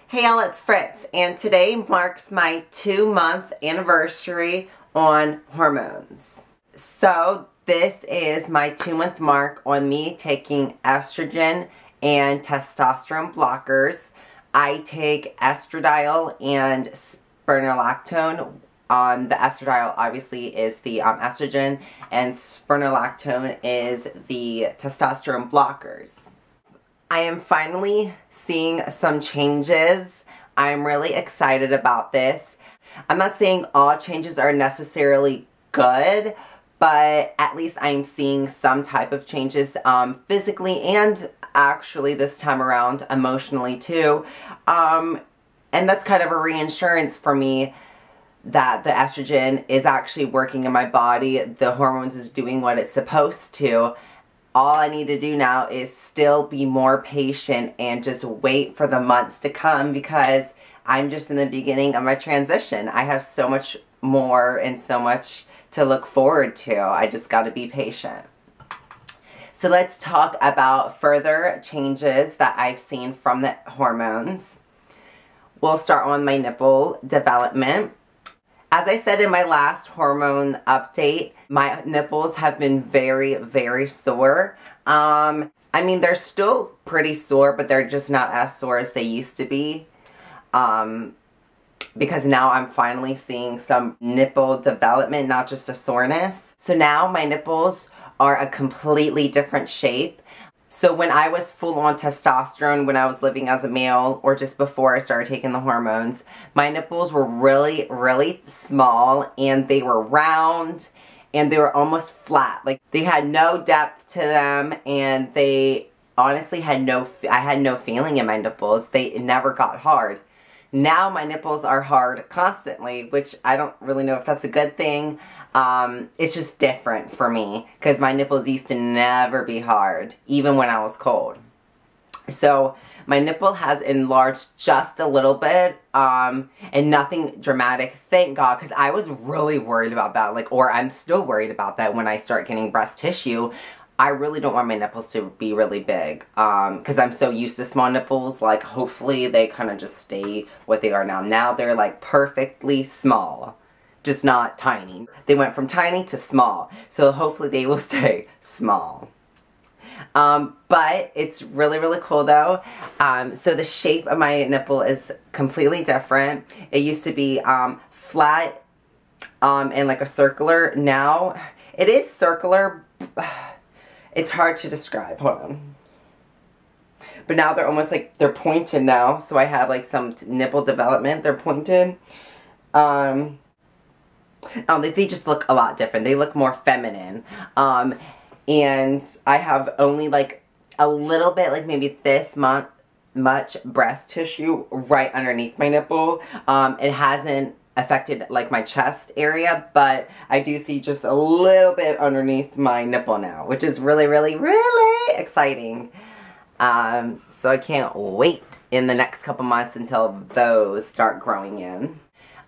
Hey y'all, it's Fritz, and today marks my 2-month anniversary on hormones. So this is my 2-month mark on me taking estrogen and testosterone blockers. I take estradiol and spironolactone. The estradiol obviously is the estrogen, and spironolactone is the testosterone blockers. I am finally seeing some changes. I'm really excited about this. I'm not saying all changes are necessarily good, but at least I'm seeing some type of changes physically and actually this time around emotionally too. And that's kind of a reinsurance for me that the estrogen is actually working in my body. The hormones is doing what it's supposed to. All I need to do now is still be more patient and just wait for the months to come, because I'm just in the beginning of my transition. I have so much more and so much to look forward to. I just got to be patient. So let's talk about further changes that I've seen from the hormones. We'll start on my nipple development. As I said in my last hormone update, my nipples have been very, very sore. I mean, they're still pretty sore, but they're just not as sore as they used to be. Because now I'm finally seeing some nipple development, not just a soreness. So now my nipples are a completely different shape. So when I was full on testosterone, when I was living as a male, or just before I started taking the hormones, my nipples were really, really small, and they were round, and they were almost flat. Like, they had no depth to them, and they honestly had I had no feeling in my nipples. They never got hard. Now my nipples are hard constantly, which I don't really know if that's a good thing. It's just different for me, because my nipples used to never be hard, even when I was cold. So my nipple has enlarged just a little bit, and nothing dramatic, thank God, because I was really worried about that, or I'm still worried about that when I start getting breast tissue. I really don't want my nipples to be really big, because I'm so used to small nipples. Hopefully they kind of just stay what they are now. Now they're perfectly small. Just not tiny. They went from tiny to small. So hopefully they will stay small. But it's really, really cool though. So the shape of my nipple is completely different. It used to be flat and like a circular. Now it is circular. It's hard to describe. Hold on. But now they're almost they're pointed now. So I have some nipple development. They're pointed. They just look a lot different. They look more feminine. And I have only a little bit, maybe this much breast tissue right underneath my nipple. It hasn't affected my chest area, but I do see just a little bit underneath my nipple now, which is really, really, really exciting. So I can't wait in the next couple months until those start growing in.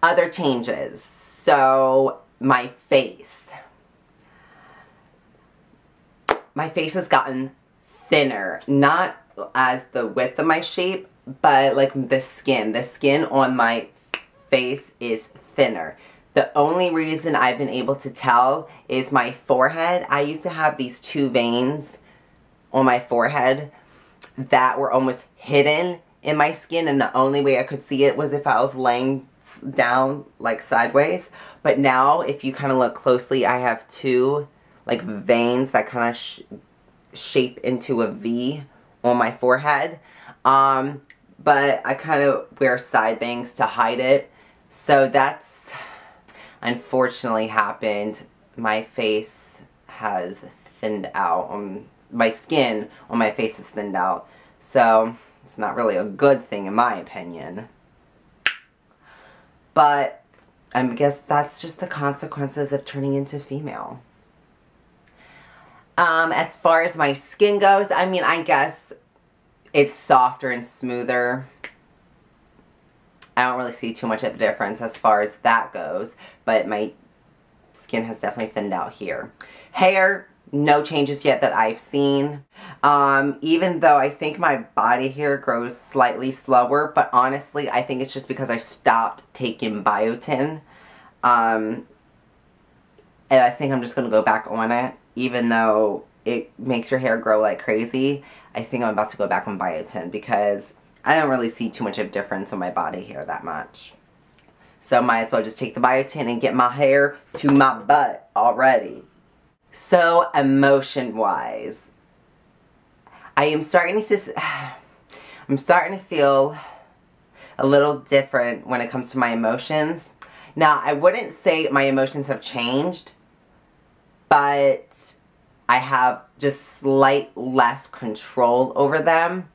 Other changes. So my face. My face has gotten thinner. Not as the width of my shape, but the skin. The skin on my face is thinner. The only reason I've been able to tell is my forehead. I used to have these 2 veins on my forehead that were almost hidden in my skin, and the only way I could see it was if I was laying down sideways. But now if you kind of look closely, I have 2 veins that kind of shape into a V on my forehead. But I kind of wear side bangs to hide it. So that's unfortunately happened. My face has thinned out. My skin on my face is thinned out. So it's not really a good thing in my opinion. But I guess that's just the consequences of turning into female. As far as my skin goes, I mean, I guess it's softer and smoother. I don't really see too much of a difference as far as that goes, but my skin has definitely thinned out here. Hair, No changes yet that I've seen. Even though I think my body hair grows slightly slower, but honestly, I think it's just because I stopped taking biotin. And I think I'm just going to go back on it, even though it makes your hair grow like crazy. I think I'm about to go back on biotin because I don't really see too much of a difference on my body hair that much. So might as well just take the biotin and get my hair to my butt already. So emotion-wise, I'm starting to feel a little different when it comes to my emotions. Now, I wouldn't say my emotions have changed, but I have just slight less control over them.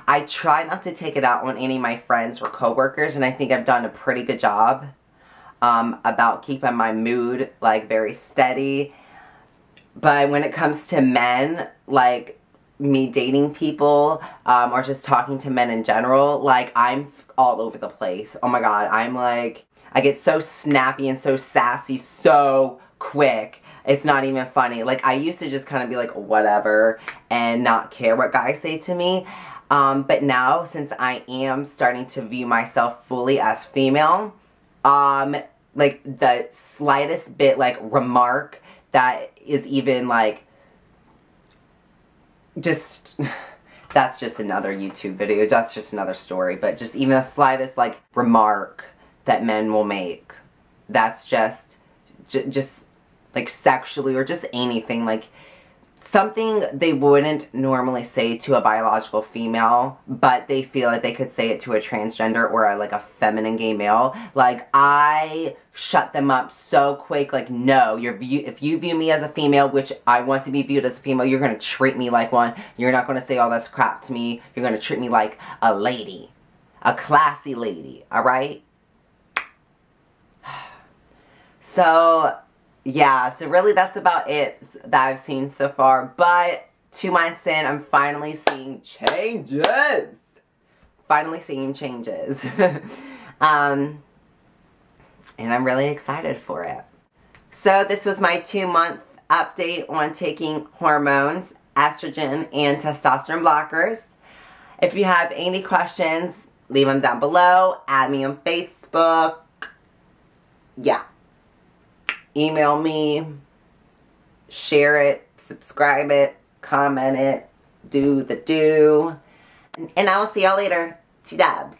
I try not to take it out on any of my friends or coworkers, and I think I've done a pretty good job about keeping my mood like very steady. But when it comes to men, like me dating people or just talking to men in general, like I'm all over the place. Oh my god, I'm like, I get so snappy and so sassy so quick. It's not even funny. Like I used to just kind of be like whatever and not care what guys say to me. But now, since I am starting to view myself fully as female, like the slightest bit like remark that is even like just that's just another YouTube video, that's just another story, but just even the slightest like remark that men will make that's just like sexually or just anything, like something they wouldn't normally say to a biological female, but they feel like they could say it to a transgender or like a feminine gay male. Like, I shut them up so quick. Like, no, if you view me as a female, which I want to be viewed as a female, you're going to treat me like one. You're not going to say all this crap to me. You're going to treat me like a lady. A classy lady. Alright? So yeah, so really that's about it that I've seen so far. But 2 months in, I'm finally seeing changes. Finally seeing changes. And I'm really excited for it. So this was my 2-month update on taking hormones, estrogen, and testosterone blockers. If you have any questions, leave them down below. Add me on Facebook. Yeah. Email me, share it, subscribe it, comment it, do the do. And I will see y'all later. T-dubs.